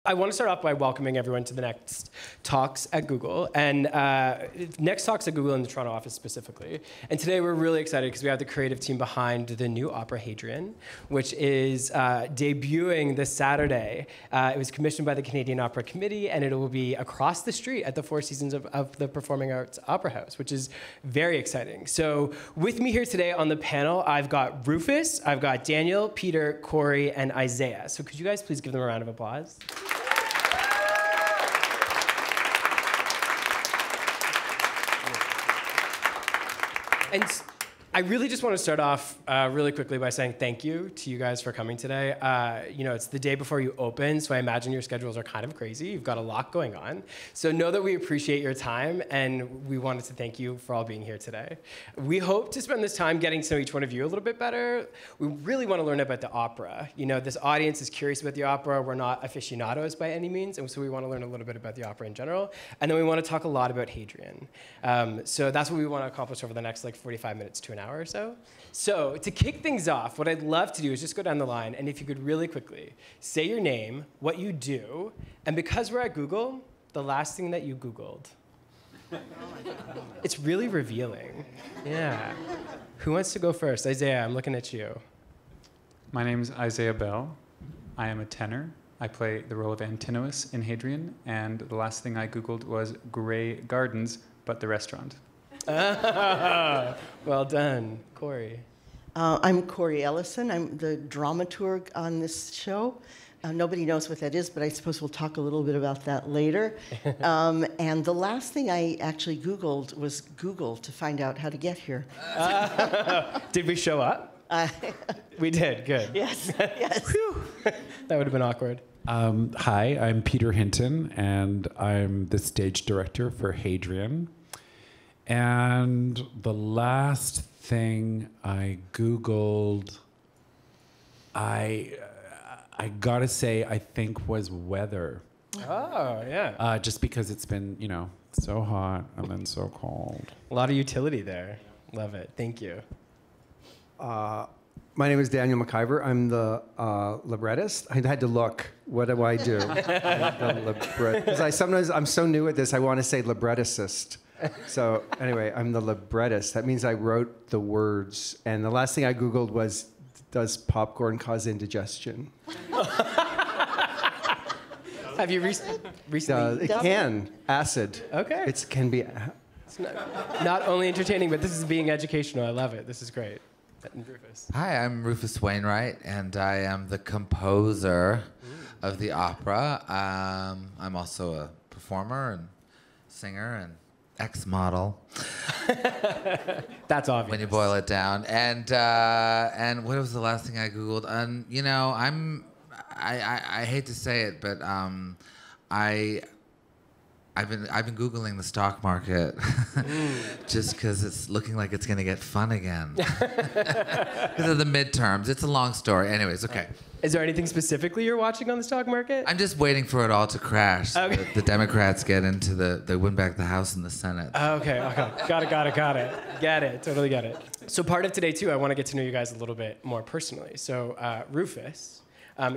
I want to start off by welcoming everyone to the next Talks at Google, and next Talks at Google in the Toronto office specifically. And today we're really excited because we have the creative team behind the new opera Hadrian, which is debuting this Saturday. It was commissioned by the Canadian Opera Committee, and it will be across the street at the Four Seasons of the Performing Arts Opera House, which is very exciting. So with me here today on the panel, I've got Rufus, I've got Daniel, Peter, Corey, and Isaiah. So could you guys please give them a round of applause? And I really just want to start off really quickly by saying thank you to you guys for coming today. It's the day before you open, so I imagine your schedules are kind of crazy. You've got a lot going on. So know that we appreciate your time, and we wanted to thank you for all being here today. We hope to spend this time getting to know each one of you a little bit better. We really want to learn about the opera. You know, this audience is curious about the opera. We're not aficionados by any means, and so we want to learn a little bit about the opera in general. And then we want to talk a lot about Hadrian. So that's what we want to accomplish over the next 45 minutes to an hour or so. So to kick things off, what I'd love to do is just go down the line, and if you could really quickly say your name, what you do, and because we're at Google, the last thing that you Googled. It's really revealing. Yeah. Who wants to go first? Isaiah, I'm looking at you. My name is Isaiah Bell. I am a tenor. I play the role of Antinous in Hadrian, and the last thing I Googled was Grey Gardens, but the restaurant. Well done. Corey. I'm Corey Ellison. I'm the dramaturg on this show. Nobody knows what that is, but I suppose we'll talk a little bit about that later. And the last thing I actually Googled was Google to find out how to get here. Did we show up? We did. Good. Yes. Yes. Whew. That would have been awkward. Hi, I'm Peter Hinton, and I'm the stage director for Hadrian. And the last thing I Googled, I gotta say, I think was weather. Oh, yeah. Just because it's been, so hot and then so cold. A lot of utility there. Love it. Thank you. My name is Daniel MacIvor. I'm the librettist. I had to look. What do I do? Because I'm so new at this, I want to say librettist. So anyway, I'm the librettist. That means I wrote the words. And the last thing I Googled was, does popcorn cause indigestion? Have you recently? It can. Acid. Okay. It can be. It's not only entertaining, but this is being educational. I love it. This is great. Rufus. Hi, I'm Rufus Wainwright, and I am the composer of the opera. I'm also a performer and singer and ex-model. That's obvious. When you boil it down. And what was the last thing I Googled? I hate to say it, but I've been Googling the stock market just because it's looking like it's going to get fun again. Because of the midterms. It's a long story. Anyways, okay. Is there anything specifically you're watching on the stock market? I'm just waiting for it all to crash. So Okay. the Democrats get into they win back the House and the Senate. Okay. Got it. Get it. Totally get it. So part of today, too, I want to get to know you guys a little bit more personally. So Rufus,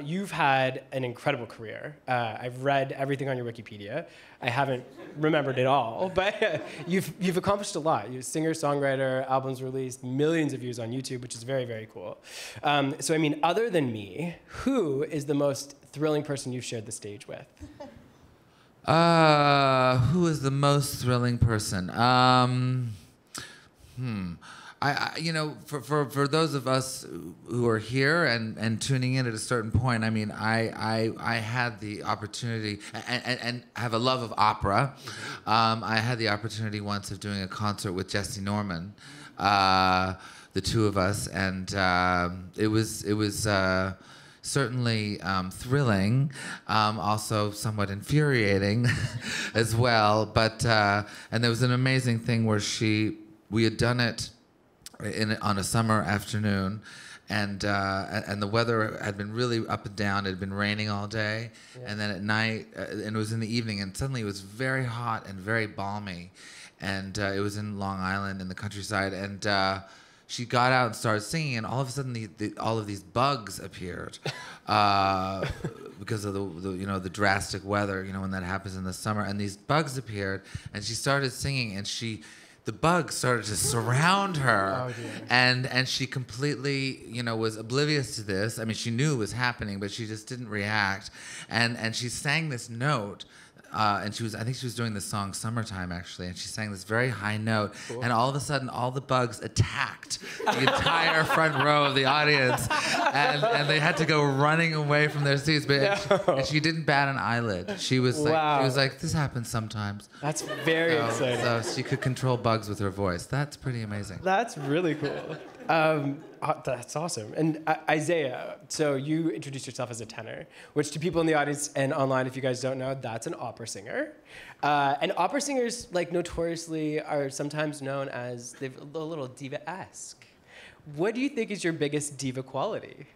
you've had an incredible career. I've read everything on your Wikipedia. I haven't remembered it all, but you've accomplished a lot. You're a singer, songwriter, albums released, millions of views on YouTube, which is very, very cool. So, other than me, who is the most thrilling person you've shared the stage with? Who is the most thrilling person? For those of us who are here and tuning in at a certain point, I had the opportunity and have a love of opera. I had the opportunity once of doing a concert with Jesse Norman, the two of us, and it was certainly thrilling, also somewhat infuriating as well. But and there was an amazing thing where we had done it on a summer afternoon, and the weather had been really up and down. It had been raining all day, and then at night, and it was in the evening, and suddenly it was very hot and very balmy, and it was in Long Island in the countryside, and she got out and started singing, and all of a sudden all of these bugs appeared because of the drastic weather, when that happens in the summer, and these bugs appeared, and she started singing, and the bugs started to surround her. Oh, dear. And she completely, was oblivious to this. I mean, she knew it was happening, but she just didn't react. And she sang this note, and I think she was doing the song "Summertime" actually, and she sang this very high note. Cool. And all of a sudden, all the bugs attacked the entire front row of the audience, and they had to go running away from their seats. But and she didn't bat an eyelid. She was like, "This happens sometimes." That's very exciting. So she could control bugs with her voice. That's pretty amazing. That's really cool. That's awesome. And Isaiah, so you introduced yourself as a tenor, which to people in the audience and online, if you guys don't know, that's an opera singer. And opera singers, notoriously, are sometimes known as they're a little diva-esque. What do you think is your biggest diva quality?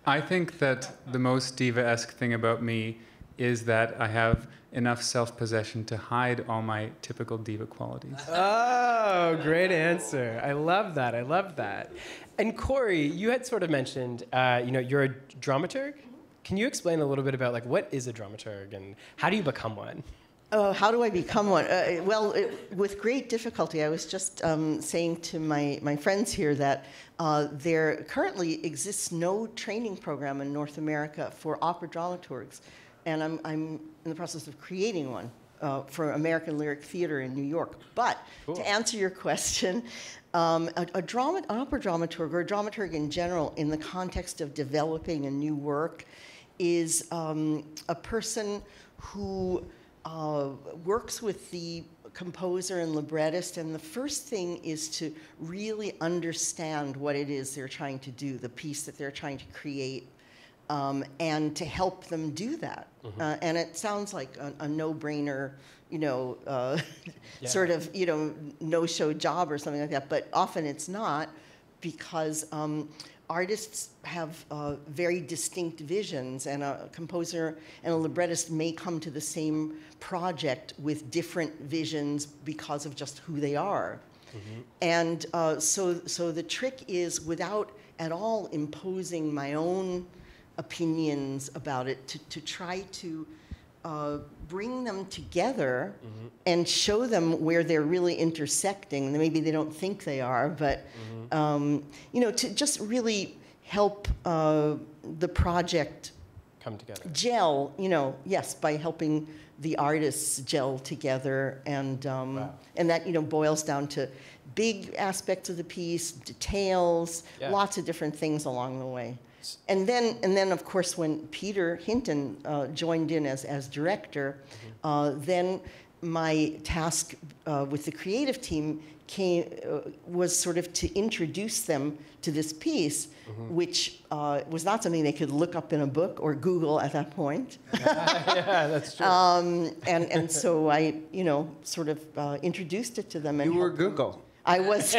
I think that the most diva-esque thing about me is that I have enough self-possession to hide all my typical diva qualities. Oh, great answer. I love that. And Corey, you had sort of mentioned, you're a dramaturg. Can you explain a little bit about what is a dramaturg and how do you become one? How do I become one? With great difficulty. I was just saying to my friends here that there currently exists no training program in North America for opera dramaturgs. And I'm in the process of creating one for American Lyric Theater in New York. But cool. To answer your question, an opera dramaturg, or a dramaturg in general, in the context of developing a new work, is a person who works with the composer and librettist, and the first thing is to really understand what it is they're trying to do, the piece that they're trying to create. And to help them do that. Mm-hmm. And it sounds like a no-brainer, sort of, no-show job or something like that. But often it's not, because artists have very distinct visions, and a composer and a librettist may come to the same project with different visions because of just who they are. Mm-hmm. And so the trick is, without at all imposing my own opinions about it, to try to bring them together mm-hmm. and show them where they're really intersecting. Maybe they don't think they are, but mm-hmm. To just really help the project come together, gel. Yes, by helping the artists gel together, and wow. And that boils down to big aspects of the piece, details, lots of different things along the way. And then, of course, when Peter Hinton joined in as director, mm-hmm. Then my task with the creative team was sort of to introduce them to this piece, mm-hmm. which was not something they could look up in a book or Google at that point. Yeah, that's true. And so I, sort of introduced it to them. And you were Google. I was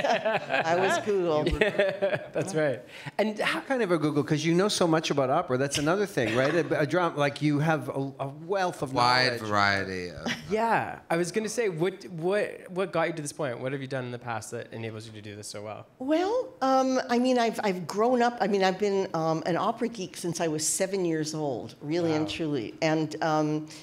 Google. Yeah, that's right. And how kind of a Google? Because you know so much about opera. That's another thing, right? A drama, you have a wealth of knowledge. Wide variety. Yeah, I was going to say, what got you to this point? What have you done in the past that enables you to do this so well? Well, I've grown up. I've been an opera geek since I was 7 years old, really wow. and truly. And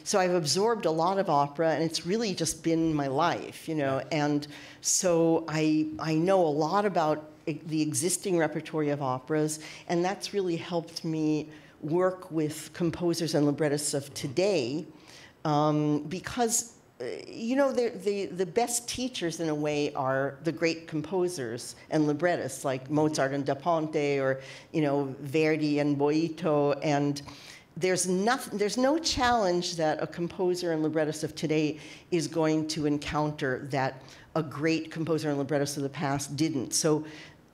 so I've absorbed a lot of opera, and it's really just been my life, and so I know a lot about the existing repertory of operas, and that's really helped me work with composers and librettists of today, because the best teachers in a way are the great composers and librettists like Mozart and Da Ponte, or Verdi and Boito, and there's no challenge that a composer and librettist of today is going to encounter that a great composer and librettist of the past didn't. So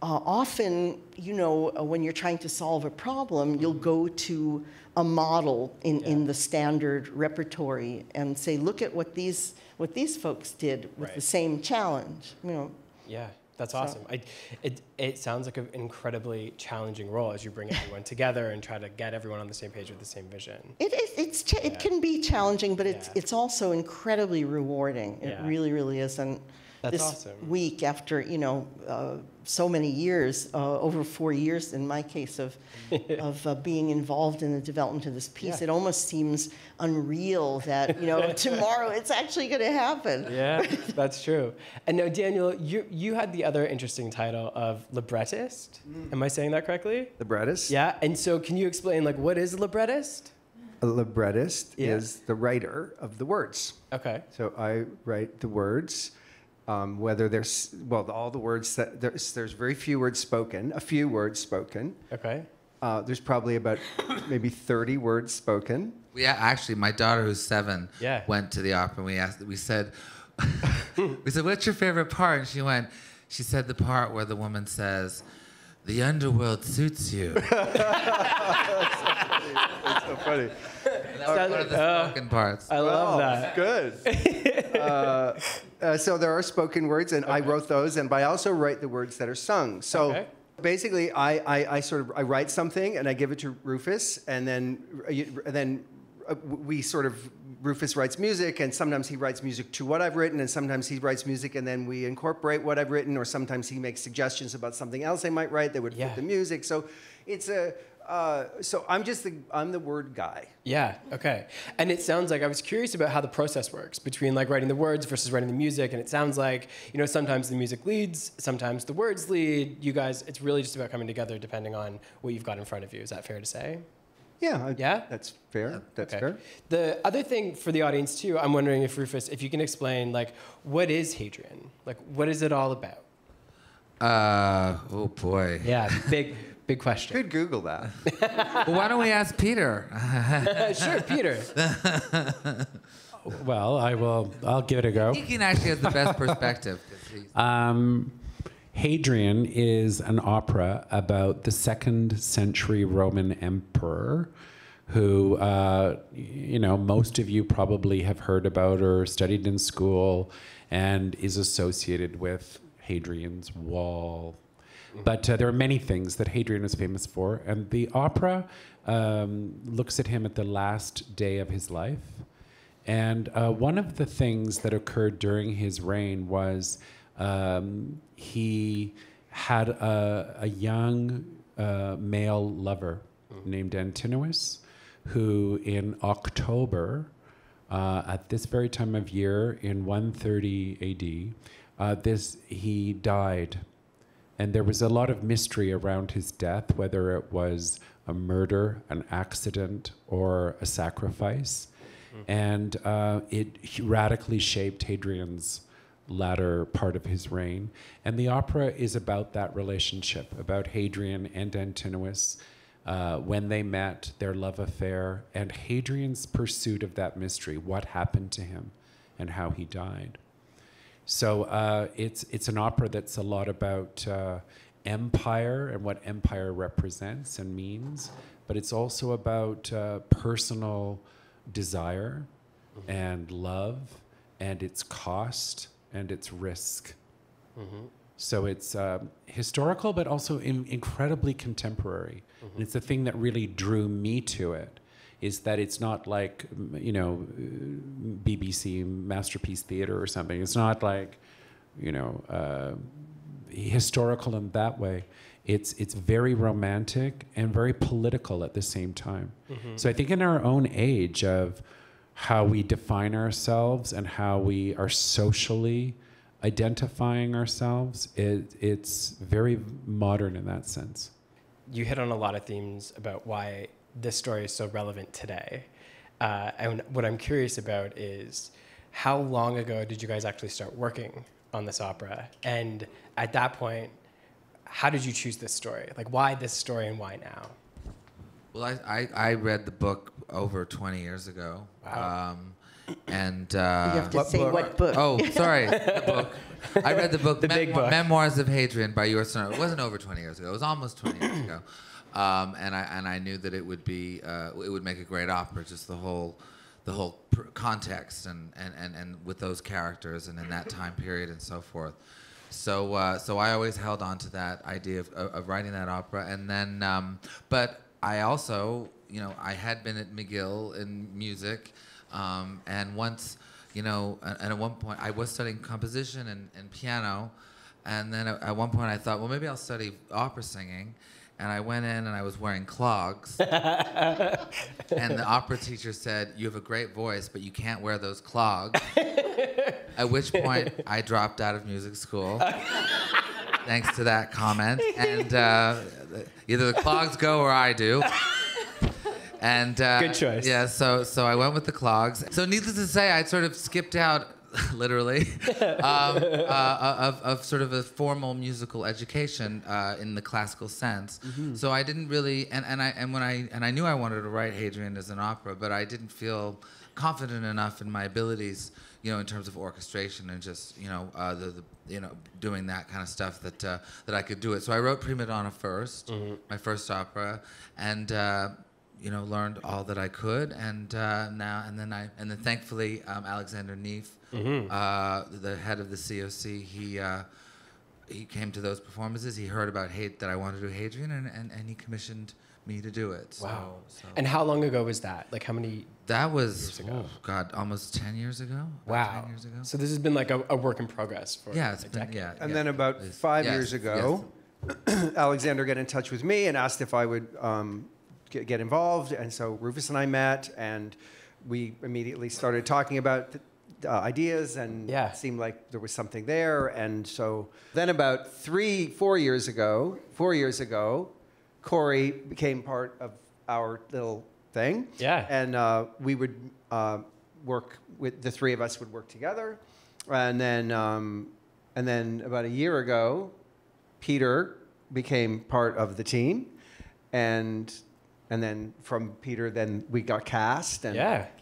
often, when you're trying to solve a problem, you'll go to a model in the standard repertory and say, look at what these folks did with right. the same challenge. Yeah. That's awesome. It sounds like an incredibly challenging role as you bring everyone together and try to get everyone on the same page with the same vision. It can be challenging, but it's also incredibly rewarding. It really, really is. And That's this awesome. week, after so many years, over 4 years in my case of being involved in the development of this piece, it almost seems unreal that tomorrow it's actually going to happen. Yeah, that's true. And now, Daniel, you had the other interesting title of librettist. Am I saying that correctly? Librettist? Yeah. And so, can you explain what is a librettist? A librettist is the writer of the words. Okay. So I write the words, whether there's, all the words, there's very few words spoken, a few words spoken. Okay. There's probably about maybe 30 words spoken. Yeah, actually, my daughter, who's 7, went to the opera, and we said, what's your favorite part? And she said the part where the woman says, "The underworld suits you." That's so funny. That was one of the spoken parts. I love that. Good. So there are spoken words, and I wrote those, but I also write the words that are sung. So basically, I write something, and I give it to Rufus, and then we sort of, Rufus writes music, and sometimes he writes music to what I've written, and sometimes he writes music, and then we incorporate what I've written, or sometimes he makes suggestions about something else I might write that would fit the music. So it's so I'm the word guy. Yeah, okay. And it sounds like, I was curious about how the process works between writing the words versus writing the music, and it sounds like, sometimes the music leads, sometimes the words lead. You guys, it's really just about coming together depending on what you've got in front of you. Is that fair to say? Yeah, that's fair. That's fair. The other thing for the audience too, I'm wondering if Rufus, if you can explain, what is Hadrian? What is it all about? Oh boy. Yeah, big question. Could Google that. Well, why don't we ask Peter? Sure, Peter. Well, I'll give it a go. He can actually have the best perspective. 'Cause he's Hadrian is an opera about the 2nd century Roman emperor who, most of you probably have heard about or studied in school and is associated with Hadrian's Wall. But there are many things that Hadrian was famous for, and the opera looks at him at the last day of his life. And one of the things that occurred during his reign was he had a young male lover named Antinous, who in October, at this very time of year, in 130 AD, he died. And there was a lot of mystery around his death, whether it was a murder, an accident, or a sacrifice. And it radically shaped Hadrian's latter part of his reign. And the opera is about that relationship, about Hadrian and Antinous, when they met, their love affair, and Hadrian's pursuit of that mystery, what happened to him and how he died. So it's an opera that's a lot about empire and what empire represents and means, but it's also about personal desire and love and its cost and its risk. So it's historical, but also incredibly contemporary. And it's the thing that really drew me to it, is that it's not like, BBC Masterpiece Theatre or something. It's not like, historical in that way. It's very romantic and very political at the same time. So I think in our own age of how we define ourselves and how we are socially identifying ourselves, it's very modern in that sense. You hit on a lot of themes about why this story is so relevant today. And what I'm curious about is, how long ago did you guys actually start working on this opera? And at that point, how did you choose this story? Why this story and why now? Well, I read the book over 20 years ago. Wow. And You have to say what book. Oh, sorry, the book. I read the book, The big book. Memoirs of Hadrian by yours. It wasn't over 20 years ago. It was almost 20 years ago. And I knew that it would make a great opera, just the whole context and with those characters and in that time period and so forth. So I always held on to that idea of writing that opera, and then, but I also, I had been at McGill in music, and once, and at one point I was studying composition and piano, and then at one point I thought, well, maybe I'll study opera singing. And I went in and I was wearing clogs. And the opera teacher said, you have a great voice, but you can't wear those clogs. At which point I dropped out of music school. Thanks to that comment. And either the clogs go or I do. And good choice. Yeah, so I went with the clogs. So needless to say, I sort of skipped out, literally, of sort of a formal musical education in the classical sense. Mm-hmm. So I didn't really, and I knew I wanted to write Hadrian as an opera, but I didn't feel confident enough in my abilities, in terms of orchestration and just doing that kind of stuff that I could do it. So I wrote Prima Donna first, my first opera, and learned all that I could, and then thankfully Alexander Neef, the head of the COC, he came to those performances. He heard about that I wanted to do Hadrian, and he commissioned me to do it. Wow! So. And how long ago was that? Like how many? That was almost 10 years ago. Wow! 10 years ago. So this has been like a work in progress for it's been, decade. And then about 5 years ago, Alexander got in touch with me and asked if I would get involved, and so Rufus and I met, and we immediately started talking about ideas, and it seemed like there was something there. And so then about 4 years ago, Corey became part of our little thing. Yeah. And we would work with, the three of us would work together, and then about a year ago, Peter became part of the team, and then from Peter, then we got cast. And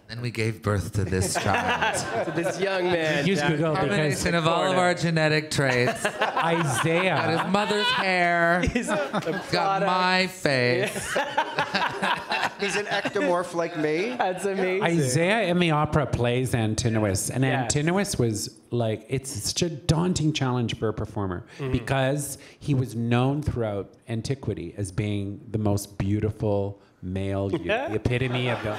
then we gave birth to this child. To this young man. Use Google combination of all of our genetic traits. Isaiah. Got his mother's hair. He's got my face. He's an ectomorph like me. That's amazing. Isaiah in the opera plays Antinous, and Antinous was like, it's such a daunting challenge for a performer because he was known throughout antiquity as being the most beautiful male, the epitome of the...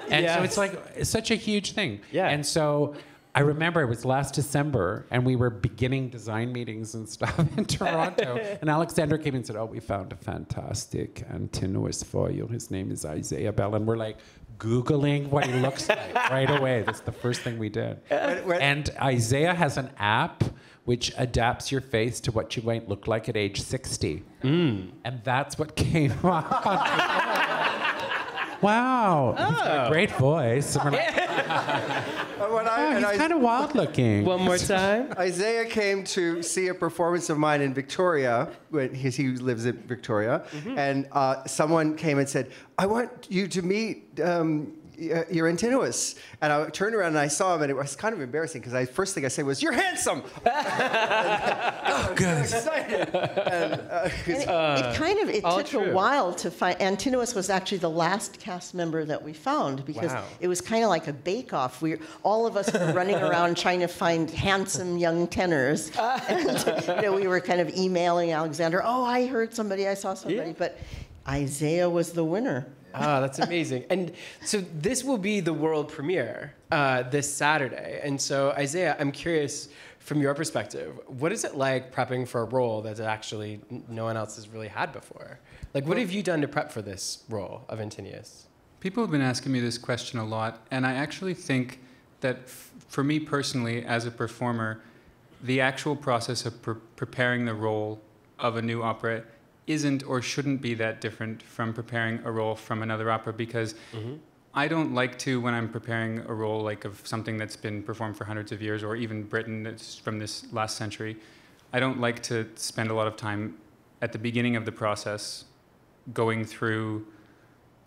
So it's like, it's such a huge thing. Yeah. And so I remember it was last December, and we were beginning design meetings and stuff in Toronto, and Alexander came and said, we found a fantastic Antinous for you. His name is Isaiah Bell. And we're like, Googling what he looks like right away. That's the first thing we did. And Isaiah has an app which adapts your face to what you might look like at age 60. And that's what came up. Wow, he's got a great voice. And we're like, he's kind of wild looking. One more time. Isaiah came to see a performance of mine in Victoria, because he lives in Victoria, and someone came and said, I want you to meet your Antinous. And I turned around and I saw him, and it was kind of embarrassing because the first thing I said was, "You're handsome." Good. Excited. It took a while to find. Antinous was actually the last cast member that we found because it was kind of like a bake-off. All of us were running around trying to find handsome young tenors, and we were kind of emailing Alexander. Oh, I heard somebody. I saw somebody, but Isaiah was the winner. That's amazing. And so this will be the world premiere this Saturday. And so, Isaiah, I'm curious, from your perspective, what is it like prepping for a role that actually no one else has really had before? Like, what have you done to prep for this role of Antinous? People have been asking me this question a lot, and I actually think that for me personally, as a performer, the actual process of preparing the role of a new opera isn't or shouldn't be that different from preparing a role from another opera, because I don't like to, when I'm preparing a role like of something that's been performed for hundreds of years, or even Britain that's from this last century, I don't like to spend a lot of time at the beginning of the process going through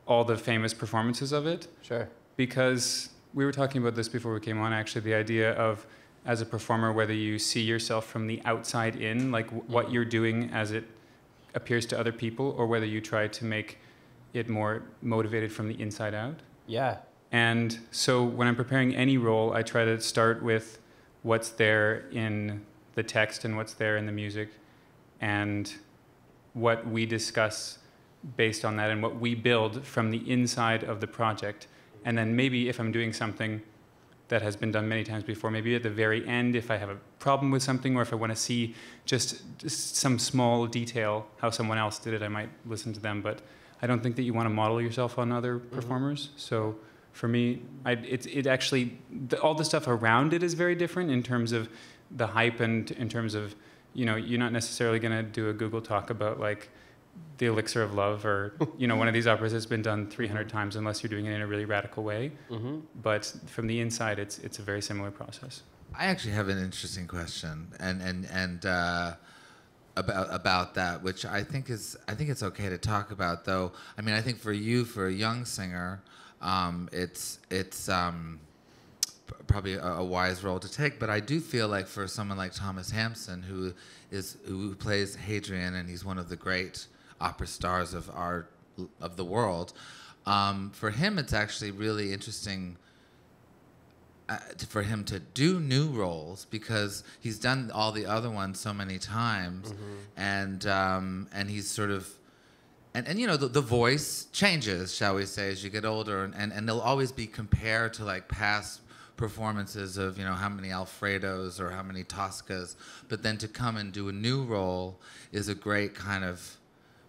all the famous performances of it. Sure. Because we were talking about this before we came on, actually, the idea of, as a performer, whether you see yourself from the outside in, like what you're doing as it appears to other people, or whether you try to make it more motivated from the inside out. Yeah. And so when I'm preparing any role, I try to start with what's there in the text and what's there in the music, and what we discuss based on that, and what we build from the inside of the project. And then maybe if I'm doing something that has been done many times before, maybe at the very end, if I have a problem with something, or if I want to see just some small detail, how someone else did it, I might listen to them. But I don't think that you want to model yourself on other performers. So for me, it actually, all the stuff around it is very different in terms of the hype, and in terms of, you're not necessarily going to do a Google talk about like the elixir of love, or one of these operas that's been done 300 times, unless you're doing it in a really radical way. But from the inside, it's a very similar process. I actually have an interesting question, and about that, which I think it's okay to talk about, though. I mean, I think for you, for a young singer, it's probably a wise role to take. But I do feel like for someone like Thomas Hampson, who plays Hadrian, and he's one of the great opera stars of the world, for him it's actually really interesting for him to do new roles, because he's done all the other ones so many times, and he's sort of, and the voice changes, shall we say, as you get older, and they'll always be compared to like past performances of how many Alfredos or how many Toscas, but then to come and do a new role is a great kind of,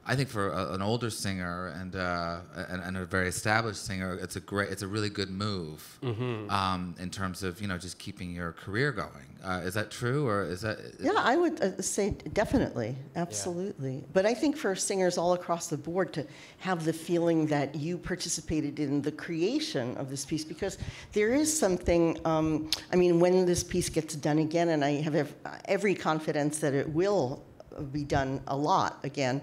I think for an older singer and a very established singer, it's a really good move in terms of just keeping your career going. Is that true, or is that? Yeah, I would say definitely, absolutely. Yeah. But I think for singers all across the board to have the feeling that you participated in the creation of this piece, because there is something. I mean, when this piece gets done again, and I have every confidence that it will be done a lot again,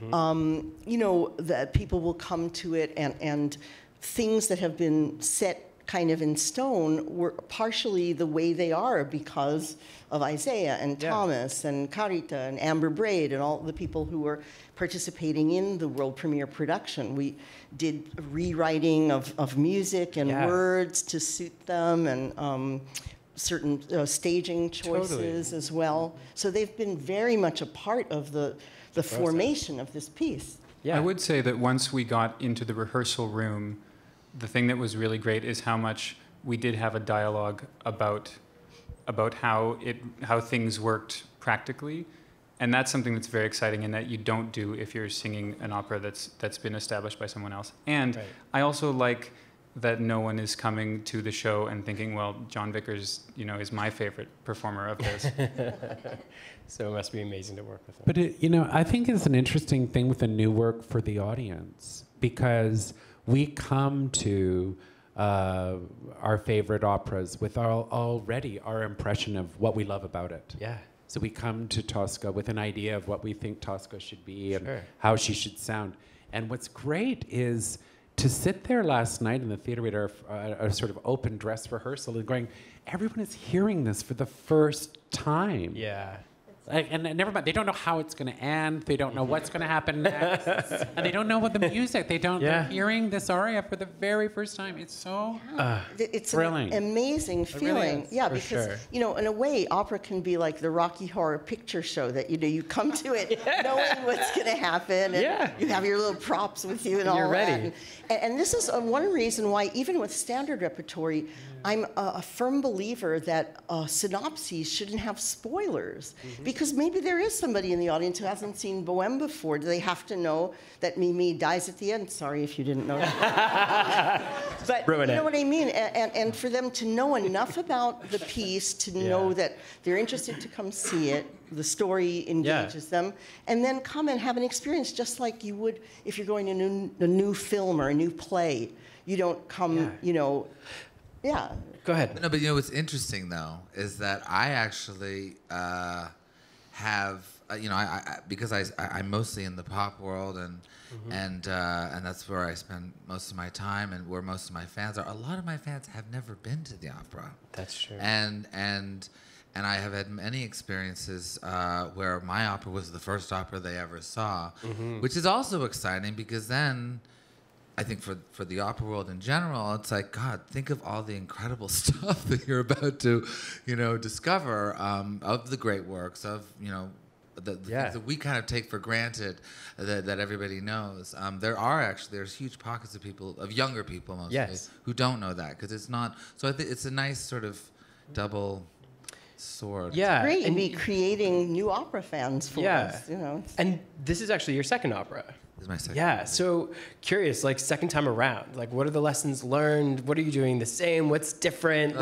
that people will come to it, and things that have been set kind of in stone were partially the way they are because of Isaiah and Thomas and Carita and Amber Braid and all the people who were participating in the world premiere production. We did rewriting of music and words to suit them, and certain staging choices as well. So they've been very much a part of the formation of this piece. Yeah. I would say that once we got into the rehearsal room, the thing that was really great is how much we did have a dialogue about how things worked practically. And that's something that's very exciting, and that you don't do if you're singing an opera that's been established by someone else. And I also like that no one is coming to the show and thinking, well, John Vickers, is my favorite performer of this. So it must be amazing to work with him. But I think it's an interesting thing with the new work for the audience, because we come to our favorite operas with already our impression of what we love about it. Yeah. So we come to Tosca with an idea of what we think Tosca should be and how she should sound. And what's great is to sit there last night in the theater at a sort of open dress rehearsal and going, everyone is hearing this for the first time. Yeah. And never mind, they don't know how it's going to end. They don't know what's going to happen next. And they don't know what the music. They're hearing this aria for the very first time. It's so it's thrilling. An amazing feeling. Really Because, in a way, opera can be like the Rocky Horror Picture Show, that, you come to it knowing what's going to happen. And you have your little props with you and all you're ready. that. And this is one reason why, even with standard repertory, I'm a firm believer that synopses shouldn't have spoilers, because maybe there is somebody in the audience who hasn't seen Bohème before. Do they have to know that Mimi dies at the end? Sorry if you didn't know that. But you know what I mean? And for them to know enough about the piece to know that they're interested to come see it, the story engages them, and then come and have an experience just like you would if you're going to a new film or a new play. You don't come, Yeah. Go ahead. No, but what's interesting though is that I actually have because I'm mostly in the pop world, and that's where I spend most of my time and where most of my fans are. A lot of my fans have never been to the opera. That's true. And I have had many experiences where my opera was the first opera they ever saw, which is also exciting, because then I think for the opera world in general, it's like, God, think of all the incredible stuff that you're about to, discover of the great works of, the things that we kind of take for granted that everybody knows. There's huge pockets of people, of younger people mostly, who don't know that because it's not. So I think it's a nice sort of double sword. Yeah, Great, and be creating new opera fans for us. And this is actually your second opera. This is my second. Yeah, so curious, like second time around, like what are the lessons learned? What are you doing the same? What's different?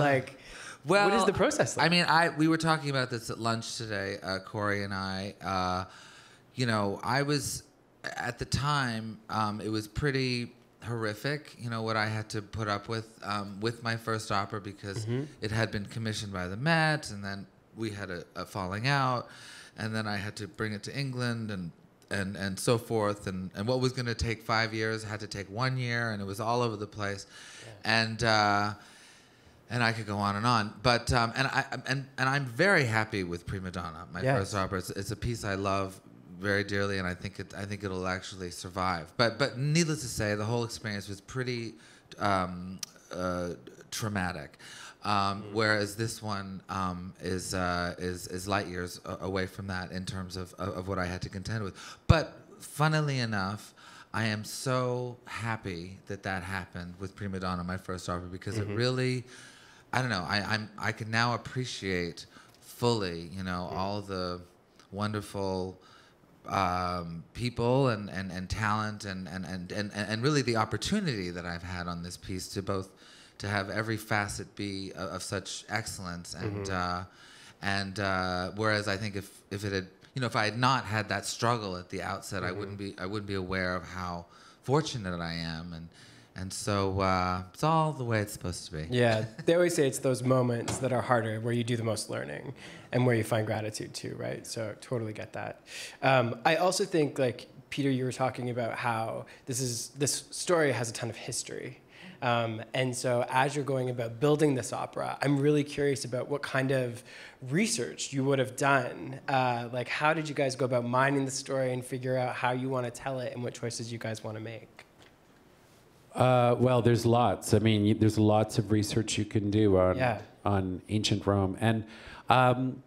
What is the process like? I mean, we were talking about this at lunch today, Corey and I. I was, at the time, it was pretty horrific, what I had to put up with my first opera because it had been commissioned by the Met, and then we had a falling out, and then I had to bring it to England and so forth, and what was going to take 5 years had to take 1 year, and it was all over the place, and I could go on and on, but and I'm very happy with Prima Donna, my first opera. It's a piece I love very dearly, and I think it'll actually survive. But needless to say, the whole experience was pretty traumatic. Whereas this one is light years away from that in terms of what I had to contend with. But funnily enough, I am so happy that happened with Prima Donna, my first opera, because it really, I don't know, I can now appreciate fully, all the wonderful people and talent and really the opportunity that I've had on this piece to have every facet be of such excellence, and whereas I think if it had, if I had not had that struggle at the outset, I wouldn't be aware of how fortunate I am, and so it's all the way it's supposed to be. Yeah, they always say it's those moments that are harder where you do the most learning and where you find gratitude too, right? So totally get that. I also think, like Peter, you were talking about how this story has a ton of history. And so as you're going about building this opera, I'm really curious about what kind of research you would have done. Like, how did you guys go about mining the story and figure out how you want to tell it and what choices you guys want to make? Well, there's lots. I mean, there's lots of research you can do on ancient Rome. And, and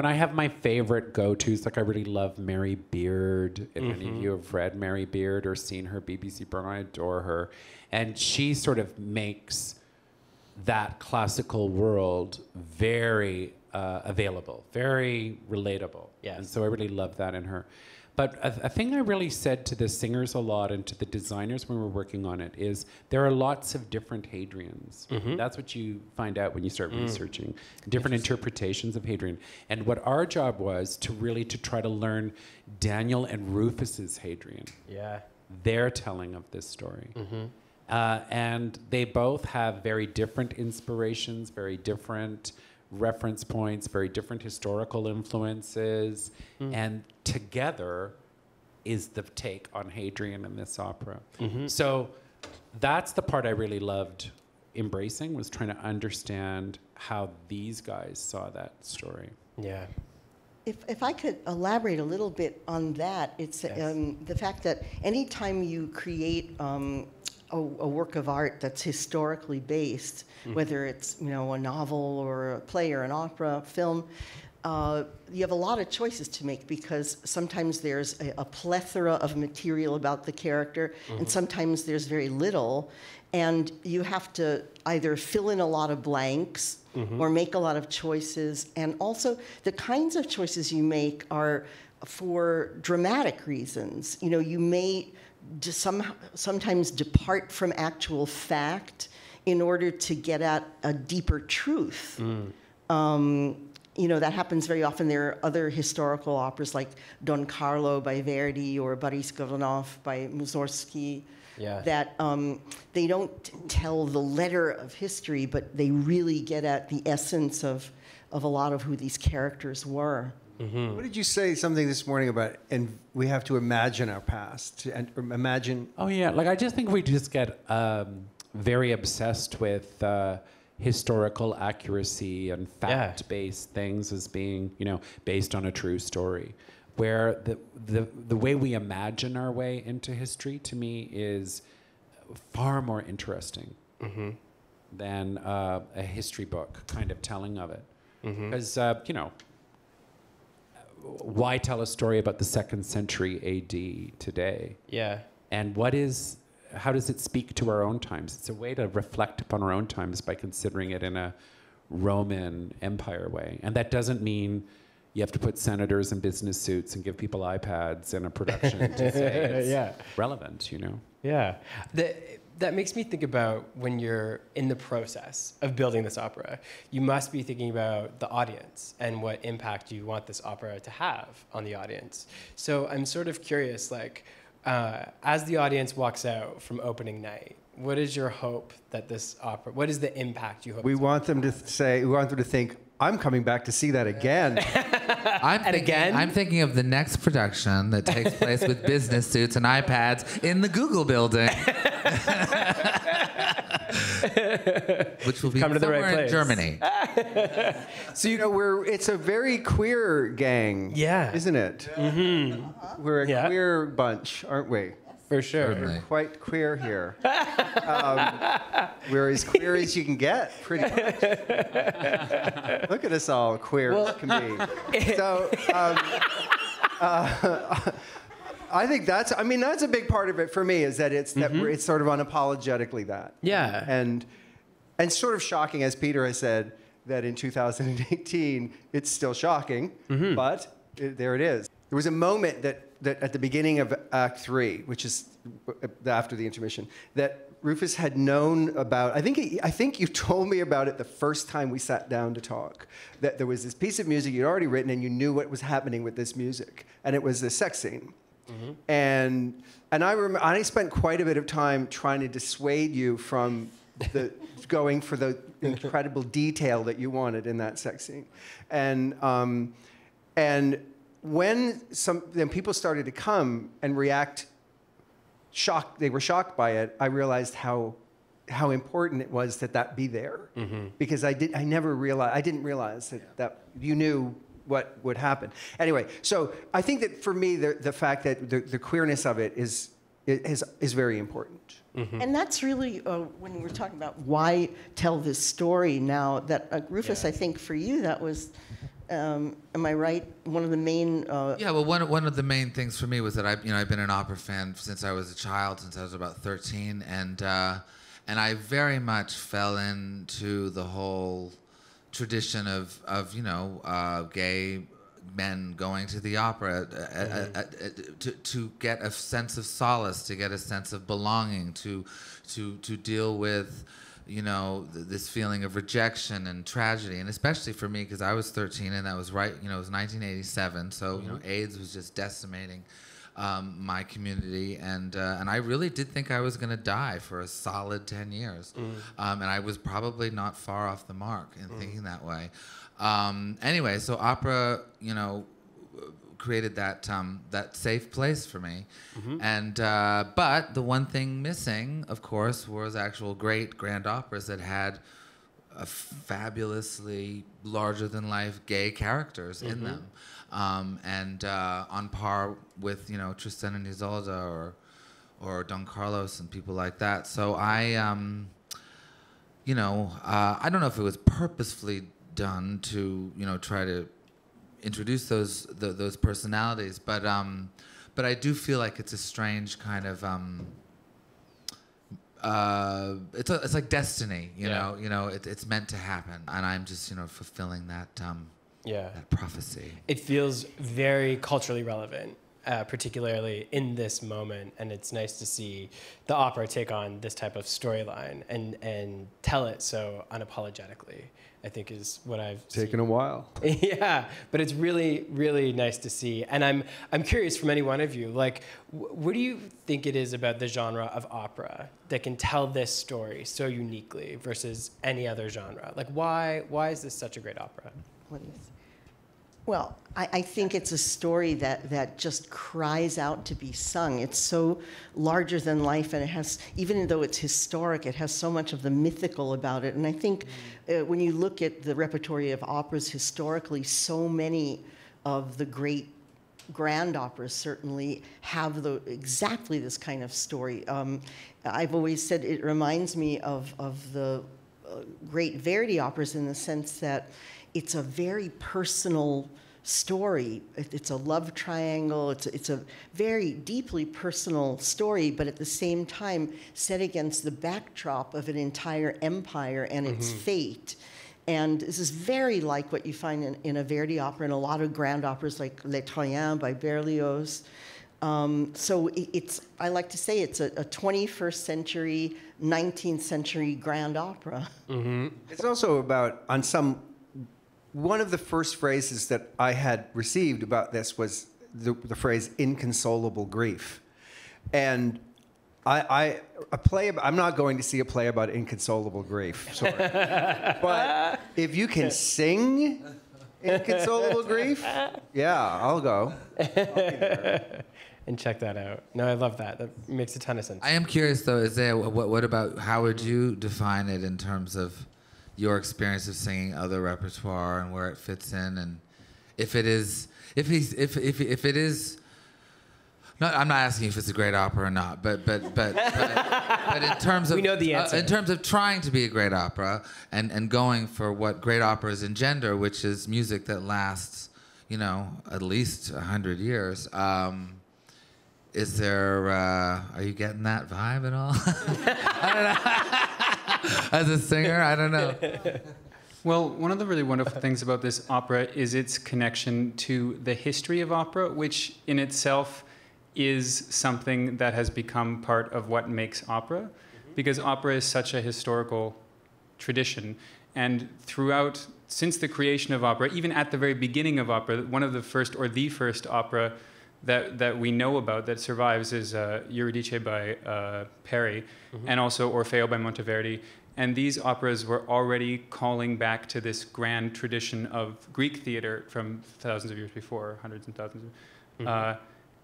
I have my favorite go-tos. Like, I really love Mary Beard. If any of you have read Mary Beard or seen her BBC program, I adore her. And she sort of makes that classical world very available, very relatable. Yeah. And so I really love that in her. But a thing I really said to the singers a lot and to the designers when we were working on it is there are lots of different Hadrians. That's what you find out when you start researching, different interpretations of Hadrian. And what our job was to try to learn Daniel and Rufus's Hadrian. Yeah. Their telling of this story. And they both have very different inspirations, very different reference points, very different historical influences, and together is the take on Hadrian in this opera. So that's the part I really loved embracing, was trying to understand how these guys saw that story. Yeah. If I could elaborate a little bit on that, it's the fact that anytime you create a work of art that's historically based, whether it's a novel or a play or an opera, film, you have a lot of choices to make because sometimes there's a plethora of material about the character, and sometimes there's very little, and you have to either fill in a lot of blanks or make a lot of choices, and also the kinds of choices you make are for dramatic reasons. You may sometimes depart from actual fact in order to get at a deeper truth. That happens very often. There are other historical operas like Don Carlo by Verdi or Boris Godunov by Mussorgsky that they don't tell the letter of history, but they really get at the essence of a lot of who these characters were. What did you say something this morning about, and we have to imagine our past, and imagine... Oh, yeah. Like, I just think we just get very obsessed with historical accuracy and fact-based things as being, based on a true story. Where the way we imagine our way into history, to me, is far more interesting than a history book kind of telling of it. Because, you know, why tell a story about the 2nd century AD today? Yeah. And how does it speak to our own times? It's a way to reflect upon our own times by considering it in a Roman Empire way. And that doesn't mean you have to put senators in business suits and give people iPads and a production to say it's relevant, you know? Yeah. That makes me think about when you're in the process of building this opera, you must be thinking about the audience and what impact you want this opera to have on the audience. So I'm sort of curious, like, as the audience walks out from opening night, what is your hope that this opera, what is the impact you hope? We want them to think, I'm coming back to see that again. I'm thinking of the next production that takes place with business suits and iPads in the Google building. Which will be Come to the right somewhere in place. Germany. So, you know, it's a very queer gang, isn't it? We're a queer bunch, aren't we? For sure. Certainly. We're quite queer here. We're as queer as you can get, pretty much. Look at us all queer as can be. So, I think that's a big part of it for me, is that it's it's sort of unapologetically that. Yeah. And sort of shocking, as Peter has said, that in 2018 it's still shocking, but there it is. There was a moment that at the beginning of Act 3, which is after the intermission, that Rufus had known about. I think you told me about it the first time we sat down to talk. That there was this piece of music you'd already written, and you knew what was happening with this music, and it was the sex scene. And I spent quite a bit of time trying to dissuade you from going for the incredible detail that you wanted in that sex scene, and when people started to come and react, they were shocked by it. I realized how important it was that be there, because I didn't realize that you knew what would happen. Anyway, so I think that for me, the fact that the queerness of it is very important. And that's really, when we're talking about why tell this story now, that Rufus, I think for you, that was, am I right? One of the main... Well, one of the main things for me was that I've been an opera fan since I was a child, since I was about 13, and I very much fell into the whole tradition of gay men going to the opera to get a sense of solace, to get a sense of belonging, to deal with this feeling of rejection and tragedy, and especially for me because I was 13 and that was right, it was 1987, so AIDS was just decimating my community, and I really did think I was going to die for a solid 10 years, and I was probably not far off the mark in thinking that way. Anyway, so opera, created that safe place for me, and but the one thing missing, of course, was actual great grand operas that had a fabulously larger-than-life gay characters in them. And on par with Tristan and Isolde or Don Carlos and people like that. So I don't know if it was purposefully done to try to introduce those personalities, but I do feel like it's a strange kind of it's like destiny, you know. It's meant to happen, and I'm just fulfilling that. That prophecy. It feels very culturally relevant, particularly in this moment, and it's nice to see the opera take on this type of storyline and tell it so unapologetically, I think is what I've taken a while. Yeah, but it's really, really nice to see. And I'm curious from any one of you, like, what do you think it is about the genre of opera that can tell this story so uniquely versus any other genre? Like, why is this such a great opera? What do you think? Well, I think it's a story that just cries out to be sung. It's so larger than life, and it has, even though it's historic, it has so much of the mythical about it. And I think when you look at the repertory of operas historically, so many of the great grand operas certainly have exactly this kind of story. I've always said it reminds me of the great Verdi operas in the sense that it's a very personal story. It's a love triangle. It's a very deeply personal story, but at the same time set against the backdrop of an entire empire and its fate. And this is very like what you find in a Verdi opera and a lot of grand operas like Les Troyens by Berlioz. So I like to say it's a 21st century, 19th century grand opera. It's also about, one of the first phrases that I had received about this was the phrase inconsolable grief. And I'm not going to see a play about inconsolable grief, sorry. But if you can sing inconsolable grief, yeah, I'll go. I'll be there. And check that out. No, I love that. That makes a ton of sense. I am curious, though, Isaiah, what about, how would you define it in terms of your experience of singing other repertoire and where it fits in, and if it is, not, I'm not asking if it's a great opera or not, but in terms of, we know the answer. In terms of trying to be a great opera and going for what great operas engender, which is music that lasts, at least 100 years. Is there? Are you getting that vibe at all? I don't know. As a singer, I don't know. Well, one of the really wonderful things about this opera is its connection to the history of opera, which in itself is something that has become part of what makes opera, because opera is such a historical tradition. And throughout, since the creation of opera, even at the very beginning of opera, one of the first or the first opera that we know about that survives is Eurydice by Peri, and also Orfeo by Monteverdi. And these operas were already calling back to this grand tradition of Greek theater from thousands of years before, hundreds and thousands.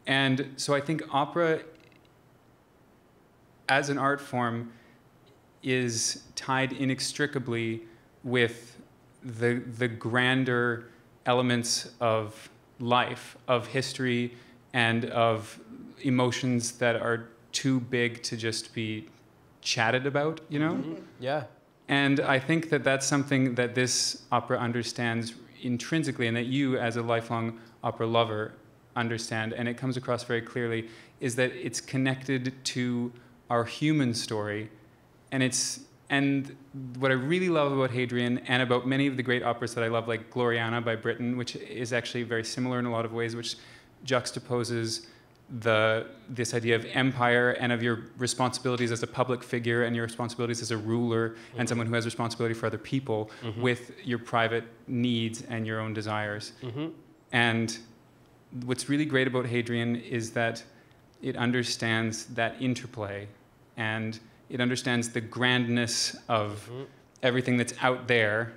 And so I think opera, as an art form, is tied inextricably with the grander elements of life, of history, and of emotions that are too big to just be chatted about, Yeah. And I think that that's something that this opera understands intrinsically, and that you, as a lifelong opera lover, understand, and it comes across very clearly, is that it's connected to our human story. And what I really love about Hadrian, and about many of the great operas that I love, like Gloriana by Britten, which is actually very similar in a lot of ways, which juxtaposes this idea of empire and of your responsibilities as a public figure and your responsibilities as a ruler and someone who has responsibility for other people with your private needs and your own desires. And what's really great about Hadrian is that it understands that interplay, and it understands the grandness of everything that's out there,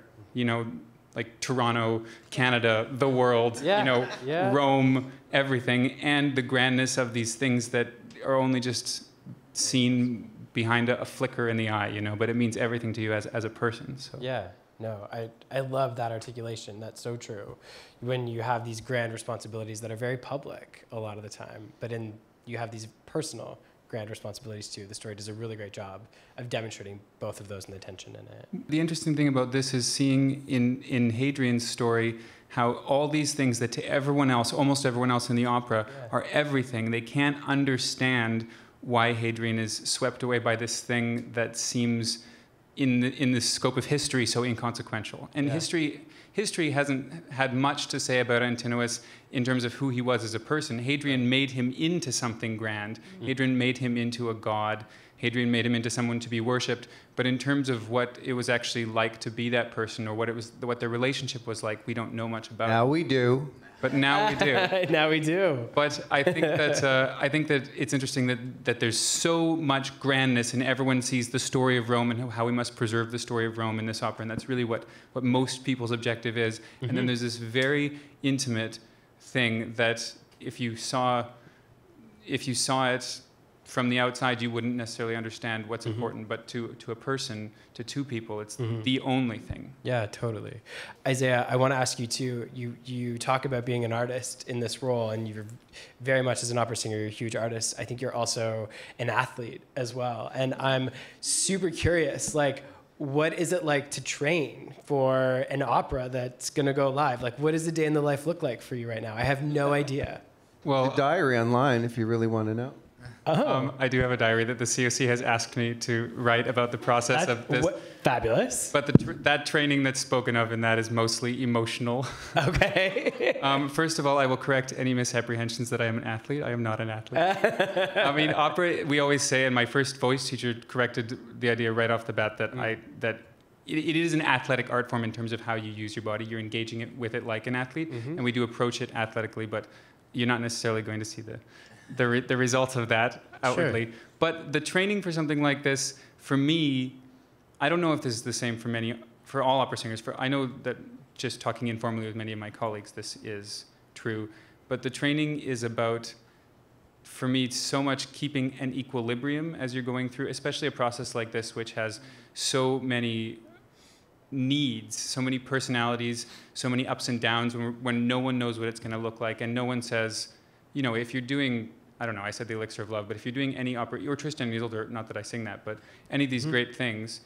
like Toronto, Canada, the world, Rome, everything, and the grandness of these things that are only just seen behind a flicker in the eye, but it means everything to you as a person. So. Yeah, no, I love that articulation. That's so true. When you have these grand responsibilities that are very public a lot of the time, but you have these personal grand responsibilities too. The story does a really great job of demonstrating both of those and the tension in it. The interesting thing about this is seeing in Hadrian's story how all these things that to everyone else, almost everyone else in the opera, are everything. They can't understand why Hadrian is swept away by this thing that seems in the scope of history so inconsequential. And history hasn't had much to say about Antinous in terms of who he was as a person. Hadrian made him into something grand. Hadrian made him into a god. Hadrian made him into someone to be worshipped. But in terms of what it was actually like to be that person, or what their relationship was like, we don't know much about. Now we do. But now we do. Now we do. But I think that it's interesting that there's so much grandness, and everyone sees the story of Rome and how we must preserve the story of Rome in this opera, and that's really what most people's objective is. And then there's this very intimate thing that if you saw it from the outside, you wouldn't necessarily understand what's important, but to a person, to two people, it's the only thing. Yeah, totally. Isaiah, I want to ask you too, you talk about being an artist in this role, and you're very much as an opera singer, you're a huge artist. I think you're also an athlete as well. And I'm super curious, like, what is it like to train for an opera that's going to go live? Like, what does the day in the life look like for you right now? I have no idea. Well, The diary online, if you really want to know. I do have a diary that the COC has asked me to write about the process of this. Fabulous. But that training that's spoken of in that is mostly emotional. Okay. First of all, I will correct any misapprehensions that I am an athlete. I am not an athlete. I mean, opera, we always say, and my first voice teacher corrected the idea right off the bat that it is an athletic art form in terms of how you use your body. You're engaging with it like an athlete, and we do approach it athletically, but you're not necessarily going to see the results of that outwardly. Sure. But the training for something like this, for me, I don't know if this is the same for all opera singers. I know that just talking informally with many of my colleagues, this is true. But the training is about, for me, so much keeping an equilibrium as you're going through, especially a process like this, which has so many needs, so many personalities, so many ups and downs, when no one knows what it's going to look like, and no one says, you know, if you're doing, I don't know, I said The Elixir of Love, but if you're doing any opera, or Tristan and Isolde, not that I sing that, but any of these great things,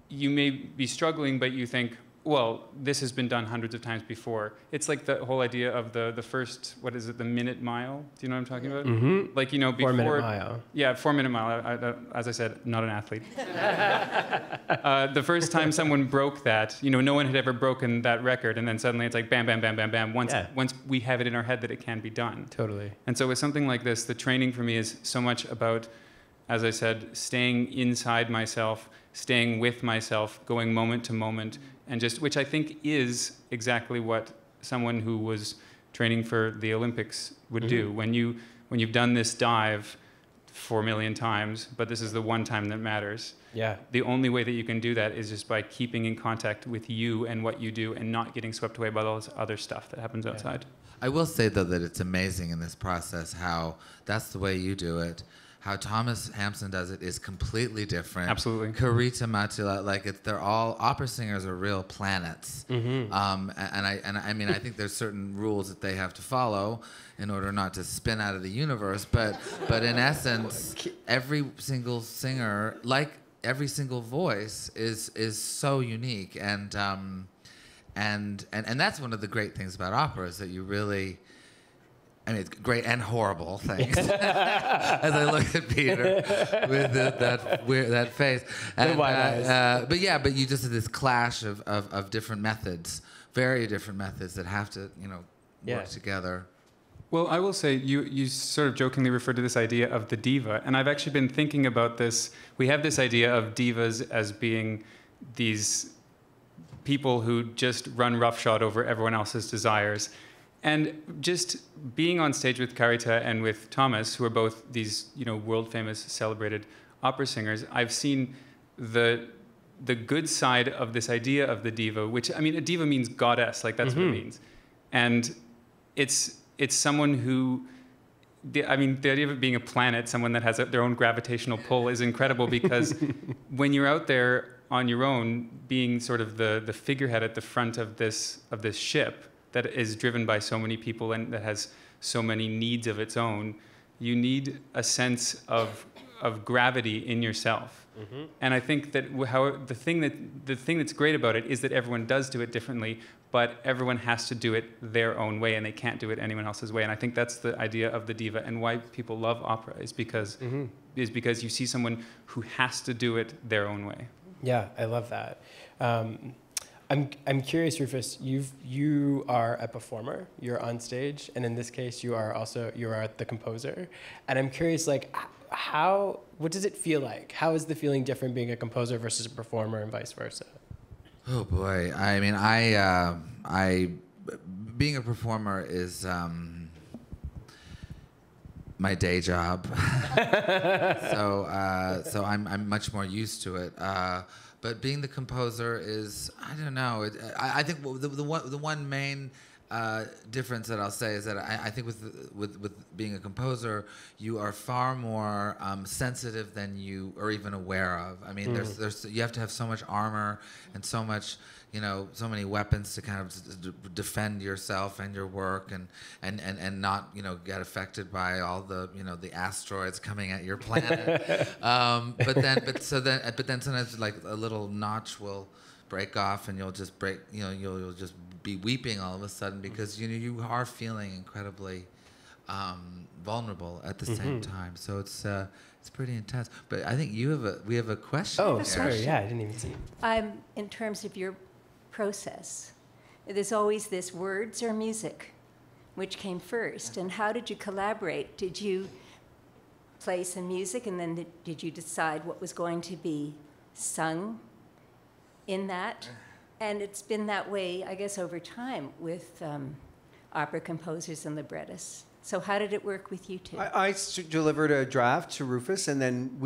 you may be struggling, but you think, well, this has been done hundreds of times before. It's like the whole idea of the first, what is it, the minute mile? Do you know what I'm talking about? Mm-hmm. Like, you know, before... 4 minute mile. Yeah, 4 minute mile. As I said, not an athlete. The first time someone broke that, you know, no one had ever broken that record, and then suddenly it's like bam, bam, bam, bam, bam. Once we have it in our head that it can be done. Totally. And so with something like this, the training for me is so much about, as I said, staying inside myself, staying with myself, going moment to moment, and just, which I think is exactly what someone who was training for the Olympics would do. When you've done this dive 4 million times, but this is the one time that matters. Yeah. The only way that you can do that is just by keeping in contact with you and what you do, and not getting swept away by all this other stuff that happens outside. I will say, though, that it's amazing in this process how that's the way you do it. How Thomas Hampson does it is completely different. Absolutely. Carissima, like they're all, opera singers are real planets. And I mean, I think there's certain rules that they have to follow in order not to spin out of the universe. But in essence, every single singer, like every single voice, is so unique. And that's one of the great things about opera, is that you really, I mean, it's great and horrible things. As I look at Peter with that face. And, but you just have this clash of different methods, very different methods that have to, you know, work together. Well, I will say, you sort of jokingly referred to this idea of the diva, and I've actually been thinking about this. We have this idea of divas as being these people who just run roughshod over everyone else's desires. And just being on stage with Carita and with Thomas, who are both these, you know, world-famous, celebrated opera singers, I've seen the good side of this idea of the diva, which, I mean, a diva means goddess, like that's what it means. And it's someone who, the idea of it being a planet, someone that has their own gravitational pull, is incredible, because when you're out there on your own, being sort of the figurehead at the front of this ship, that is driven by so many people and that has so many needs of its own, you need a sense of gravity in yourself. And I think that the thing that's great about it is that everyone does do it differently, but everyone has to do it their own way, and they can't do it anyone else's way. And I think that's the idea of the diva, and why people love opera is because you see someone who has to do it their own way. Yeah, I love that. I'm curious, Rufus. You are a performer. You're on stage, and in this case, you are the composer. And I'm curious, like, what does it feel like? How is the feeling different being a composer versus a performer, and vice versa? Oh boy, I mean, being a performer is my day job, so I'm much more used to it. But being the composer is, I don't know. I think the one main difference that I'll say is that I think with being a composer, you are far more sensitive than you are even aware of. I mean, there's you have to have so much armor and so much, so many weapons to kind of defend yourself and your work and not, get affected by all the, the asteroids coming at your planet. But then sometimes like a little notch will break off and you'll just break, you'll just be weeping all of a sudden because, you are feeling incredibly vulnerable at the same time. So it's pretty intense. But I think we have a question. Oh, here. sorry. Yeah, I didn't even see. In terms of your process, there's always this words or music, which came first, and how did you collaborate? Did you play some music, and then did you decide what was going to be sung in that? And it's been that way, I guess, over time with opera composers and librettists. So how did it work with you two? I delivered a draft to Rufus, and then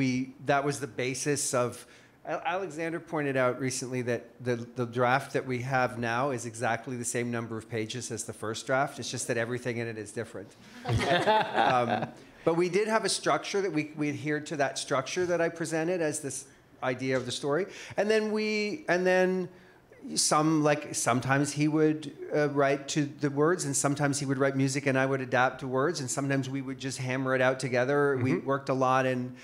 that was the basis of. Alexander pointed out recently that the draft that we have now is exactly the same number of pages as the first draft. It's just that everything in it is different. But we did have a structure that we adhered to that structure that I presented as this idea of the story. And then sometimes he would write to the words, and sometimes he would write music and I would adapt to words, and sometimes we would just hammer it out together. We worked a lot in